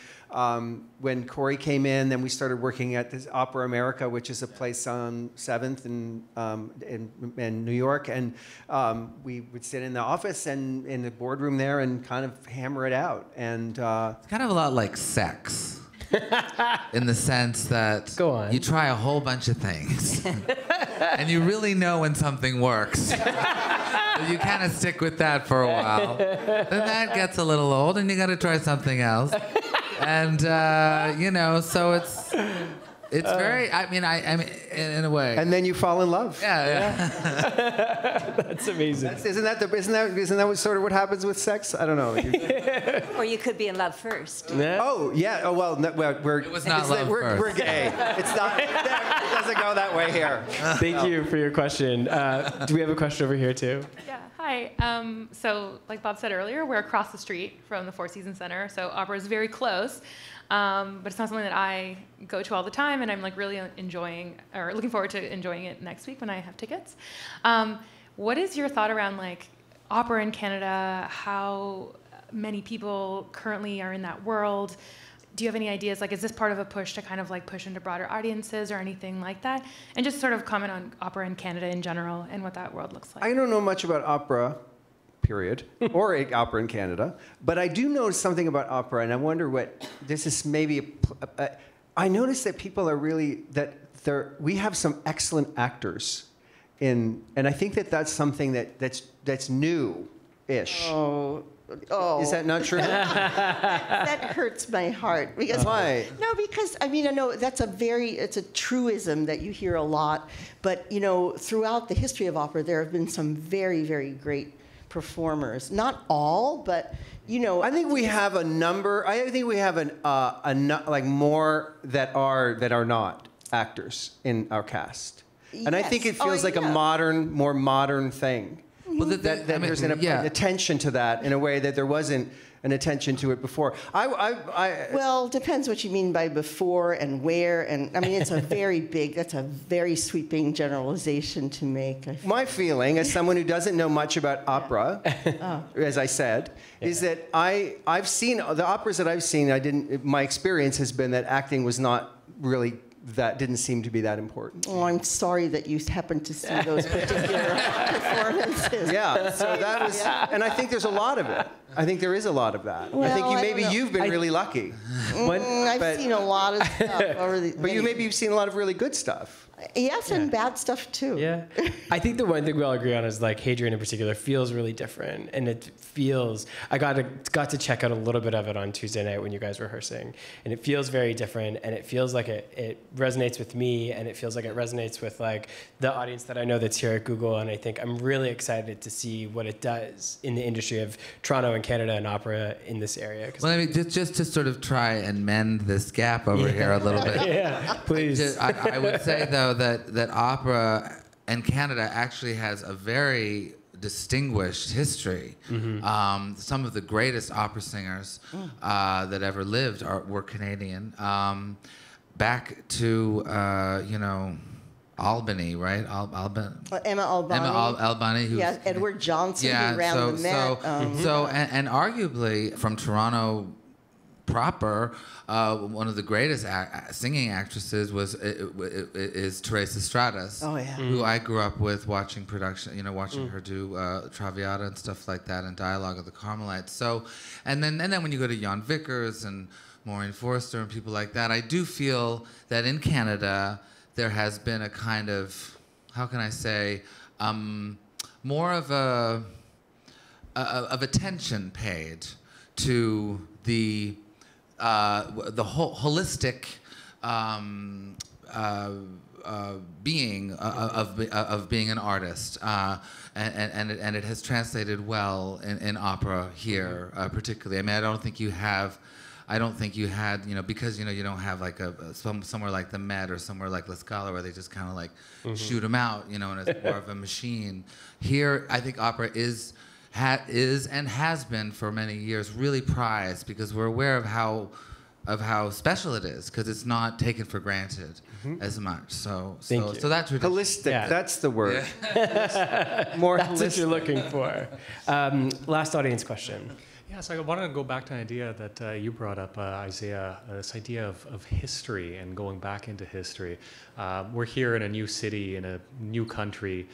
when Corey came in, then we started working at this Opera America, which is a place on 7th in New York. And we would sit in the office and in the boardroom there and kind of hammer it out. And it's kind of a lot like sex. In the sense that you try a whole bunch of things and you really know when something works. But you kind of stick with that for a while. Then that gets a little old and you got to try something else. And, so it's very, I mean, in a way. And then you fall in love. Yeah. That's amazing. Isn't that what sort of what happens with sex? I don't know. Or you could be in love first. Yeah. Oh, yeah. Oh, well, It was not love first. We're gay. It's not, it doesn't go that way here. Thank you for your question. Do we have a question over here, too? Yeah, hi. So like Bob said earlier, we're across the street from the Four Seasons Center, so opera is very close. But it's not something that I go to all the time, and I'm like really enjoying or looking forward to enjoying it next week when I have tickets. What is your thought around like opera in Canada? How many people currently are in that world? Do you have any ideas? Like, is this part of a push to kind of like push into broader audiences or anything like that? And just sort of comment on opera in Canada in general and what that world looks like. I don't know much about opera, period, or opera in Canada, but I do know something about opera, and I wonder what this is. Maybe I noticed that people are really we have some excellent actors and I think that's something that's new-ish. Oh, is that not true? that hurts my heart. Because, why? No, because I mean, I know it's a truism that you hear a lot, but throughout the history of opera, there have been some very, very great performers. Not all, but I think we have a number. I think we have more that are not actors in our cast, and I think it feels like a more modern thing. Well, there's an attention to that in a way that there wasn't an attention to it before. Well, depends what you mean by before and where, and I mean that's a very sweeping generalization to make. My feeling, as someone who doesn't know much about opera, as I said, is that I've seen the operas that I've seen. My experience has been that acting was not really. That didn't seem to be that important. Oh, I'm sorry that you happened to see those particular performances. Yeah, so that was, and I think there's a lot of it. I think there is a lot of that. Well, I think you've been really lucky. I've seen a lot of stuff over the. But you've seen a lot of really good stuff. Yes, and bad stuff too. Yeah, I think the one thing we all agree on is like Hadrian in particular feels really different, and it feels. I got to check out a little bit of it on Tuesday night when you guys were rehearsing, and it feels very different, and it feels like it resonates with me, and it feels like it resonates with like the audience that I know that's here at Google, and I think I'm really excited to see what it does in the industry of Toronto and Canada and opera in this area. Well, I mean, just to sort of try and mend this gap over here a little bit. Yeah, please. I would say though that opera in Canada actually has a very distinguished history. Some of the greatest opera singers that ever lived were Canadian. Back to Albany, right? Emma Albany. Albany. Who's, Edward Johnson, who ran the Met. And arguably from Toronto proper, one of the greatest singing actresses is Teresa Stratas, who I grew up with watching production, watching her do Traviata and stuff like that, and Dialogue of the Carmelites. So, and then when you go to Jan Vickers and Maureen Forster and people like that, I do feel that in Canada there has been a kind of, how can I say, more of attention paid to the whole holistic being of being an artist, and it has translated well in opera here, particularly. I mean, I don't think you had, because you don't have like somewhere like the Met or somewhere like La Scala where they just kind of like shoot them out, and it's more of a machine. Here, I think opera is and has been for many years really prized because we're aware of how special it is, because it's not taken for granted as much. So that's holistic. Yeah. That's the word. More that's holistic. What you're looking for. Last audience question. Yeah, so I wanted to go back to an idea that you brought up, Isaiah, this idea of history and going back into history. We're here in a new city, in a new country,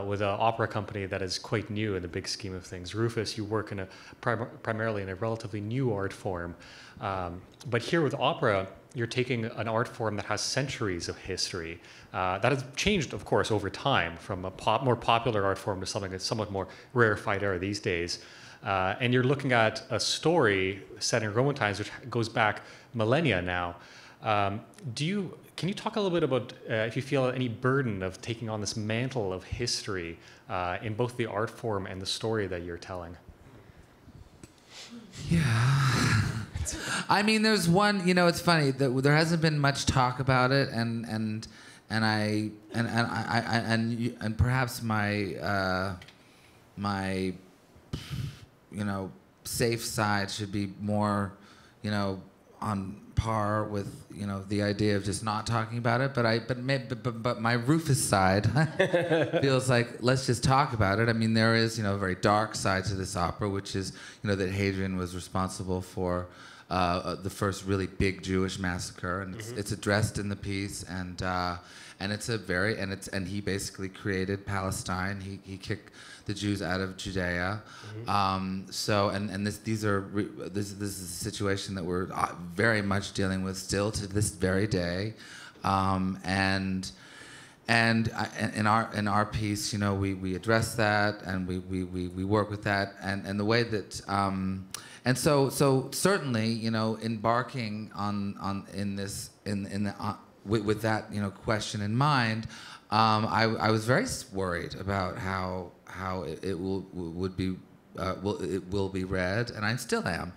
with an opera company that is quite new in the big scheme of things. Rufus, you work in primarily in a relatively new art form. But here with opera, you're taking an art form that has centuries of history. That has changed, of course, over time from a more popular art form to something that's somewhat more rarefied air these days. And you're looking at a story set in Roman times, which goes back millennia now. Can you talk a little bit about if you feel any burden of taking on this mantle of history in both the art form and the story that you're telling? Yeah. I mean, there's one. It's funny that there hasn't been much talk about it, and perhaps my safe side should be more, on par with, the idea of just not talking about it. But my Rufus side feels like, let's just talk about it. I mean, there is, a very dark side to this opera, which is, that Hadrian was responsible for the first really big Jewish massacre, and it's addressed in the piece, and he basically created Palestine. He kicked the Jews out of Judea. This is a situation that we're very much dealing with still to this very day. And in our piece, we address that, and we work with that, and the way that and so certainly, embarking with that question in mind, I was very worried about how it will be read, and I still am.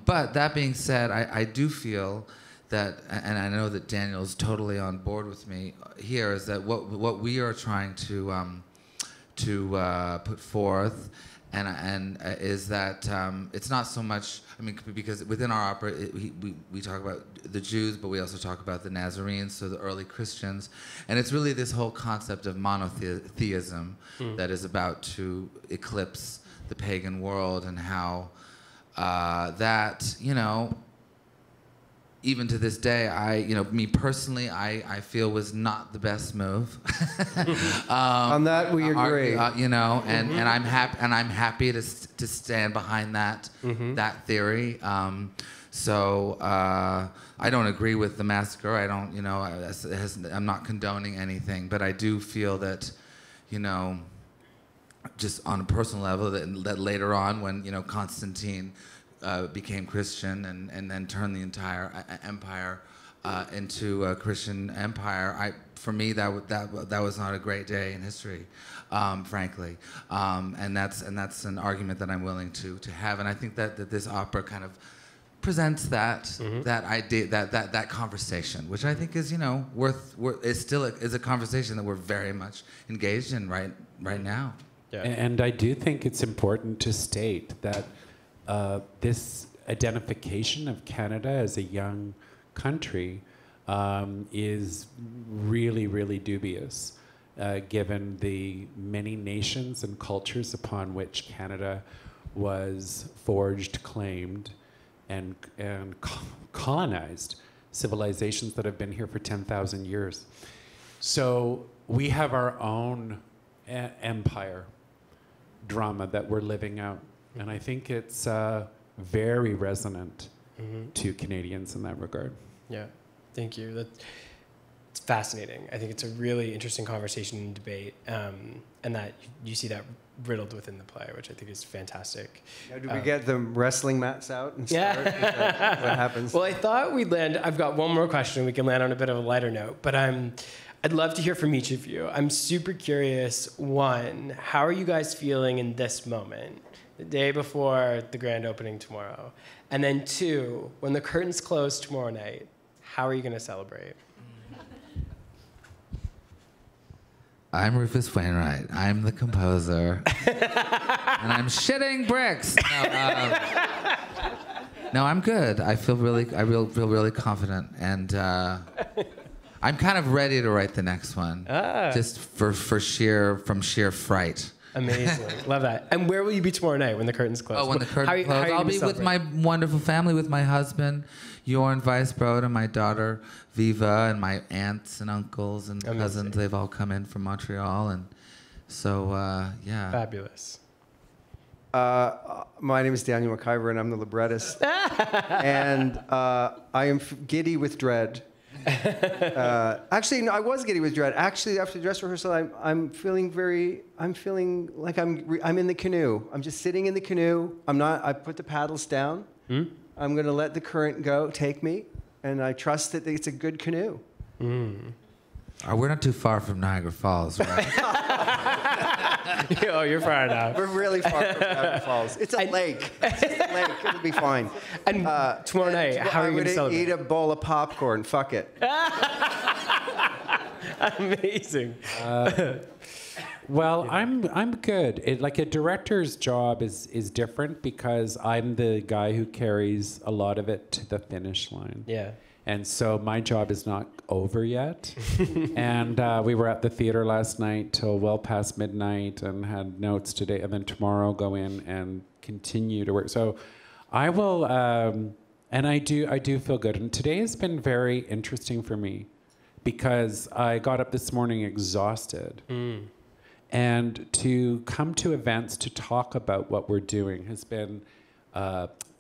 But that being said, I do feel that, and I know that Daniel's totally on board with me here, is that what we are trying to put forth, and is that it's not so much. I mean, because within our opera, we talk about the Jews, but we also talk about the Nazarenes, so the early Christians, and it's really this whole concept of monotheism that is about to eclipse the pagan world, and how that, even to this day, me personally, I feel was not the best move. On that, we agree. And I'm happy to stand behind that theory. So I don't agree with the massacre. I don't, I'm not condoning anything, but I do feel that, just on a personal level, that later on, when Constantine became Christian and then turned the entire empire into a Christian empire, for me that was not a great day in history, frankly, and that's an argument that I'm willing to have, and I think that this opera kind of presents that idea, that conversation, which I think is is a conversation that we're very much engaged in right now. Yeah. And I do think it's important to state that this identification of Canada as a young country is really, really dubious, given the many nations and cultures upon which Canada was forged, claimed, and colonized, civilizations that have been here for 10,000 years. So we have our own empire drama that we're living out. And I think it's very resonant to Canadians in that regard. Yeah, thank you. It's fascinating. I think it's a really interesting conversation and debate, and that you see that riddled within the play, which I think is fantastic. Now, do we get the wrestling mats out and start? Yeah. What happens? Well, I thought we'd land. I've got one more question. We can land on a bit of a lighter note, but I'd love to hear from each of you. I'm super curious. One, how are you guys feeling in this moment, the day before the grand opening tomorrow? And then two, when the curtains close tomorrow night, how are you going to celebrate? I'm Rufus Wainwright. I'm the composer. And I'm shitting bricks. No, I'm good. I feel really confident. And I'm kind of ready to write the next one. Just from sheer fright. Amazing. Love that. And where will you be tomorrow night when the curtains close? Oh, when the curtains close, I'll be with my wonderful family, with my husband, Jorn Weisbrod, and my daughter, Viva, and my aunts and uncles and cousins. They've all come in from Montreal. And so, yeah. Fabulous. My name is Daniel MacIvor, and I'm the librettist. And I am giddy with dread. Actually, no, I was giddy with dread. Actually, after the dress rehearsal, I'm feeling like I'm in the canoe. I'm just sitting in the canoe. I put the paddles down. I'm going to let the current take me, and I trust that it's a good canoe. We're not too far from Niagara Falls, right? Oh, you're far enough. We're really far from Niagara Falls. It's a lake. It's just a lake. It'll be fine. And tomorrow night, how are you going to celebrate? Eat a bowl of popcorn. Fuck it. Amazing. Well, I'm good. Like a director's job is different because I'm the guy who carries a lot of it to the finish line. Yeah. And so my job is not over yet. And we were at the theater last night till well past midnight and had notes today. And then tomorrow go in and continue to work. So I will, and I do feel good. And today has been very interesting for me because I got up this morning exhausted. And to come to events to talk about what we're doing has been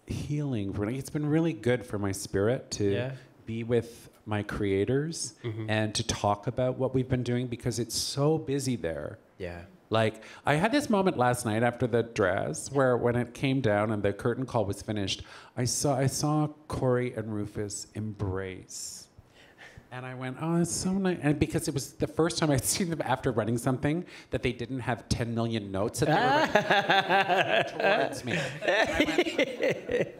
healing for me. It's been really good for my spirit to be with my creators and to talk about what we've been doing because it's so busy there. Yeah. Like, I had this moment last night after the dress where when it came down and the curtain call was finished, I saw Corey and Rufus embrace. And I went, oh, that's so nice. And because it was the first time I'd seen them after running something that they didn't have 10 million notes that they were writing towards me.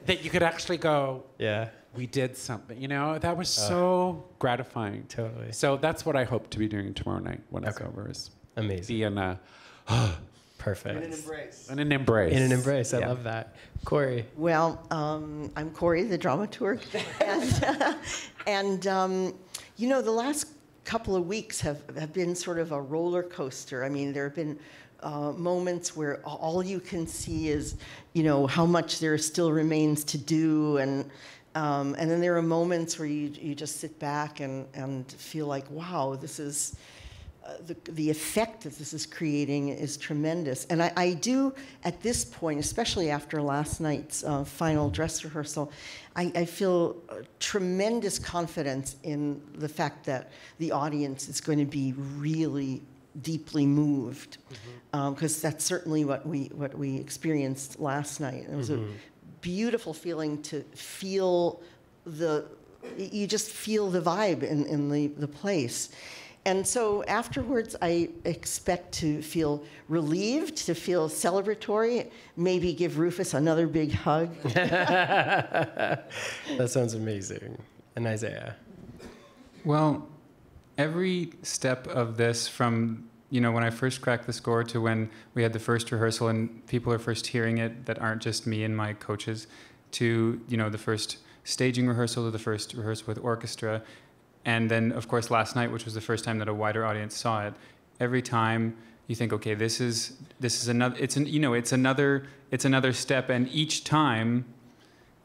That you could actually go, yeah, we did something. You know, that was so gratifying. Totally. So that's what I hope to be doing tomorrow night when it's over. Is amazing. Be in a perfect. In an embrace. In an embrace. In an embrace. I love that. Corey. Well, I'm Corey, the dramaturg, and you know, the last couple of weeks have been sort of a roller coaster. I mean, there have been moments where all you can see is, you know, how much there still remains to do, and then there are moments where you just sit back and feel like, wow, this is the effect that this is creating is tremendous. And I do, at this point, especially after last night's final dress rehearsal, I feel tremendous confidence in the fact that the audience is going to be really deeply moved, because that's certainly what we experienced last night. It was a beautiful feeling to feel you just feel the vibe in the place. And so afterwards, I expect to feel relieved, to feel celebratory, maybe give Rufus another big hug. That sounds amazing. And Isaiah? Well, every step of this, from when I first cracked the score to when we had the first rehearsal and people are first hearing it that aren't just me and my coaches, to, the first staging rehearsal, to the first rehearsal with orchestra, and then, of course, last night, which was the first time that a wider audience saw it. Every time you think, okay, this is another, it's another step, and each time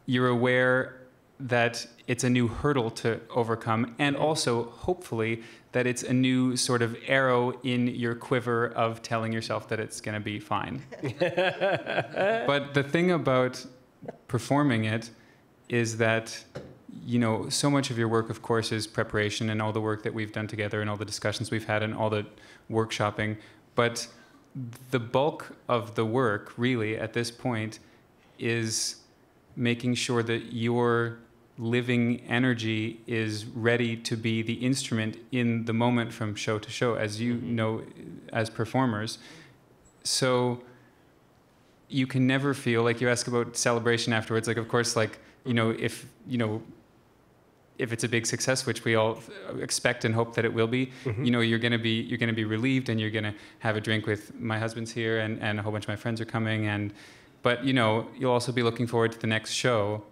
you're aware that it's a new hurdle to overcome, and also, hopefully, that it's a new sort of arrow in your quiver of telling yourself that it's going to be fine. But the thing about performing it is that, so much of your work, of course, is preparation and all the work that we've done together and all the discussions we've had and all the workshopping. But the bulk of the work, really, at this point, is making sure that your living energy is ready to be the instrument in the moment from show to show, as you know, as performers. So you can never feel, like you ask about celebration afterwards, like, of course, like, if it's a big success, which we all expect and hope that it will be, you're gonna be relieved, and you're gonna have a drink with my husband's here, and a whole bunch of my friends are coming, but you'll also be looking forward to the next show,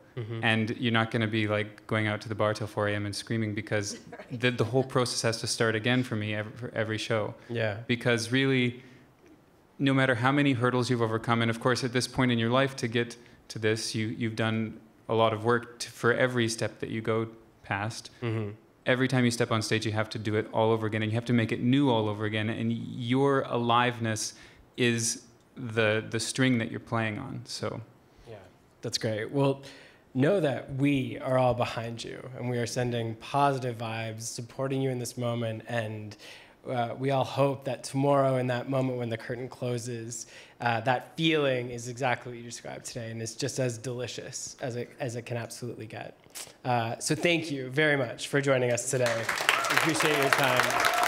and you're not gonna be like going out to the bar till 4 a.m. and screaming, because the whole process has to start again for me for every show. Yeah. Because really, no matter how many hurdles you've overcome, and of course at this point in your life to get to this, you've done a lot of work for every step that you go past. Every time you step on stage, you have to do it all over again, and you have to make it new all over again, and your aliveness is the string that you're playing on. So yeah, that's great. Well, know that we are all behind you, and we are sending positive vibes, supporting you in this moment, and we all hope that tomorrow, in that moment when the curtain closes, that feeling is exactly what you described today, and it's just as delicious as it can absolutely get. So thank you very much for joining us today. We appreciate your time.